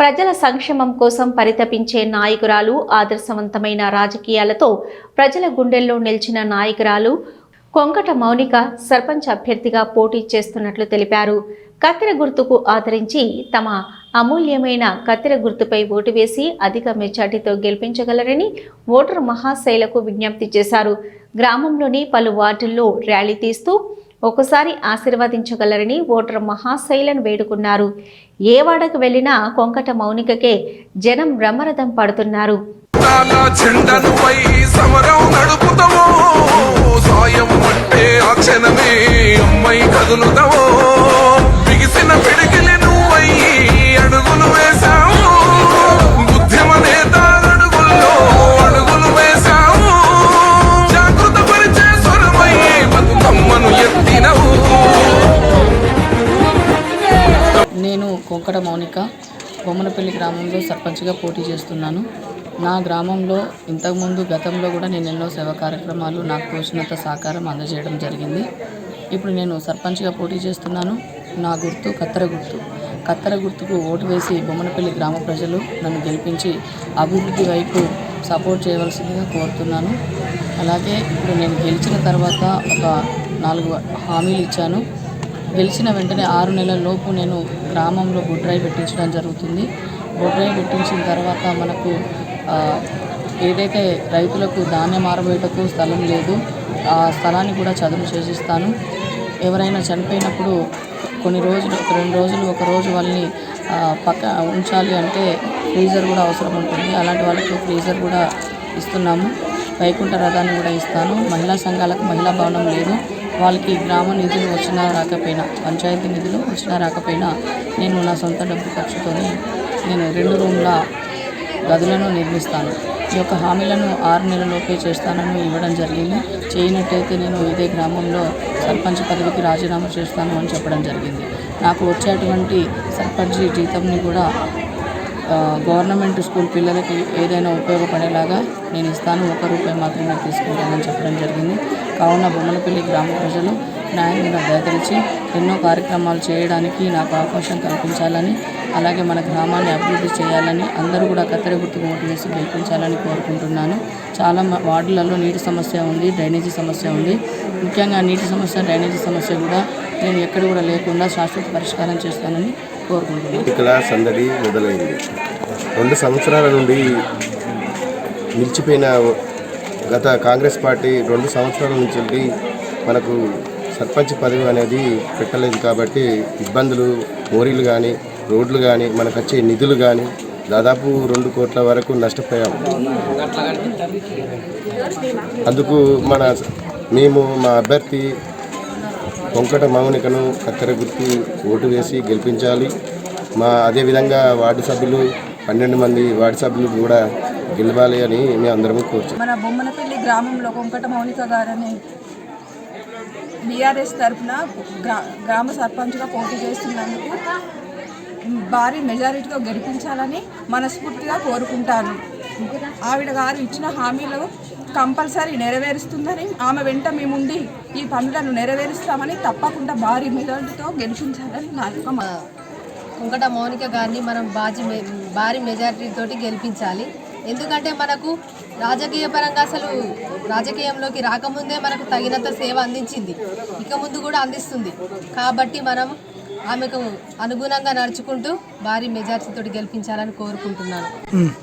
ప్రజల సంక్షేమం కోసం పరితపించే నాయకురాలు, ఆదర్శవంతమైన రాజకీయాలతో ప్రజల గుండెల్లో నిలిచిన నాయకురాలు కొంకట మౌనిక సర్పంచ్ అభ్యర్థిగా పోటీ చేస్తున్నట్లు తెలిపారు. కత్తెర గుర్తుకు ఆదరించి తమ అమూల్యమైన కత్తెర గుర్తుపై ఓటు వేసి అధిక మెజార్టీతో గెలిపించగలరని ఓటరు మహాశైలకు విజ్ఞప్తి చేశారు. గ్రామంలోని పలు వార్డుల్లో ర్యాలీ తీస్తూ ఒకసారి ఆశీర్వదించగలరని ఓటరు మహాశైలను వేడుకున్నారు. ఏ వాడకు వెళ్లినా కొంకట మౌనికకే జనం బ్రహ్మరథం పడుతున్నారు. నేను కొంకట మౌనిక బొమ్మనపల్లి గ్రామంలో సర్పంచ్గా పోటీ చేస్తున్నాను. నా గ్రామంలో ఇంతకుముందు గతంలో కూడా నేను ఎన్నో సేవా కార్యక్రమాలు నాకు తోచినంత సహకారం అందజేయడం జరిగింది. ఇప్పుడు నేను సర్పంచ్గా పోటీ చేస్తున్నాను. నా గుర్తు కత్తెర గుర్తు. కత్తెర గుర్తుకు ఓటు వేసి బొమ్మనపల్లి గ్రామ ప్రజలు నన్ను గెలిపించి అభివృద్ధి వైపు సపోర్ట్ చేయవలసిందిగా కోరుతున్నాను. అలాగే ఇప్పుడు నేను గెలిచిన తర్వాత ఒక 4 హామీలు ఇచ్చాను. గెలిచిన వెంటనే 6 నెలల లోపు నేను గ్రామంలో బొడ్ డ్రైవ్ పెట్టించడం జరుగుతుంది. బొడ్ డ్రైవ్ పెట్టించిన తర్వాత మనకు ఏదైతే రైతులకు ధాన్యం ఆరబోయేటకు స్థలం లేదు, ఆ స్థలాన్ని కూడా చదును చేసిస్తాను. ఎవరైనా చనిపోయినప్పుడు కొన్ని రోజులు 2 రోజులు 1 రోజు వాళ్ళని పక్క ఉంచాలి అంటే ఫ్రీజర్ కూడా అవసరం ఉంటుంది. అలాంటి వాళ్ళకు ఫ్రీజర్ కూడా ఇస్తున్నాము. వైకుంఠ రథాన్ని కూడా ఇస్తాను. మహిళా సంఘాలకు మహిళా భవనం లేదు, వాళ్ళకి గ్రామ నిధులు వచ్చినా రాకపోయినా, పంచాయతీ నిధులు వచ్చినా రాకపోయినా నేను నా సొంత డబ్బు ఖర్చుతో నేను 2 రూమ్ల గదులను నిర్మిస్తాను. ఈ యొక్క హామీలను 6 నెలలలోపే చేస్తానని ఇవ్వడం జరిగింది. చేయనట్టయితే నేను ఇదే గ్రామంలో సర్పంచ్ పదవికి రాజీనామా చేస్తాను అని చెప్పడం జరిగింది. నాకు వచ్చేటువంటి సర్పంచ్ జీతంని కూడా గవర్నమెంట్ స్కూల్ పిల్లలకి ఏదైనా ఉపయోగపడేలాగా నేను ఇస్తాను. 1 రూపాయి మాత్రమే తీసుకుంటానని చెప్పడం జరిగింది. కావున బొమ్మనపల్లి గ్రామ ప్రజలు న్యాయంగా దయతలిచి ఎన్నో కార్యక్రమాలు చేయడానికి నాకు అవకాశం కల్పించాలని, అలాగే మన గ్రామాన్ని అభివృద్ధి చేయాలని, అందరూ కూడా కత్తెర గుర్తుకు ఓటు వేసి గెలిపించాలని కోరుకుంటున్నాను. చాలా వార్డులలో నీటి సమస్య ఉంది, డ్రైనేజీ సమస్య ఉంది. ముఖ్యంగా నీటి సమస్య, డ్రైనేజీ సమస్య కూడా నేను ఎక్కడ కూడా లేకుండా శాశ్వత పరిష్కారం చేస్తానని కోరుకుంటున్నాను. ఇక్కడ సందడి మొదలైంది. 2 సంవత్సరాల నుండి నిలిచిపోయిన గత కాంగ్రెస్ పార్టీ 2 సంవత్సరాల నుంచి మనకు సర్పంచ్ పదవి అనేది పెట్టలేదు. కాబట్టి ఇబ్బందులు, మోరీలు కానీ, రోడ్లు కానీ, మనకు వచ్చే నిధులు కానీ దాదాపు 2 కోట్ల వరకు నష్టపోయాము. అందుకు మేము మా అభ్యర్థి కొంకట మౌనికను కత్తెర గుర్తు ఓటు వేసి గెలిపించాలి. అదేవిధంగా వార్డు సభ్యులు 12 మంది వార్డు సభ్యులు కూడా గెలవాలి అని మేము అందరం కోరుతున్నాం. మన బొమ్మనపల్లి గ్రామంలో కొంకట మౌనిక గారని బీఆర్ఎస్ తరఫున గ్రామ సర్పంచ్గా పోటీ చేస్తున్నందుకు భారీ మెజారిటీతో గెలిపించాలని మనస్ఫూర్తిగా కోరుకుంటాను. ఆవిడ గారు ఇచ్చిన హామీలు కంపల్సరీ నెరవేరుస్తుందని, ఆమె వెంట మేముండి ఈ పనులను నెరవేరుస్తామని, తప్పకుండా భారీ మెజారిటీతో గెలిపించాలని నా యొక్క కొంకట మౌనిక గారిని మనం భారీ మెజారిటీతో గెలిపించాలి. ఎందుకంటే మనకు రాజకీయ పరంగా అసలు రాజకీయంలోకి రాకముందే మనకు తగినంత సేవ అందించింది, ఇక ముందు కూడా అందిస్తుంది. కాబట్టి మనం ఆమెకు అనుగుణంగా నడుచుకుంటూ భారీ మెజార్టీతో గెలిపించాలని కోరుకుంటున్నాను.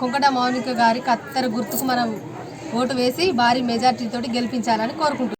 కొంకట మౌనిక గారి కత్తెర గుర్తుకు మనం ఓటు వేసి భారీ మెజార్టీతో గెలిపించాలని కోరుకుంటున్నాను.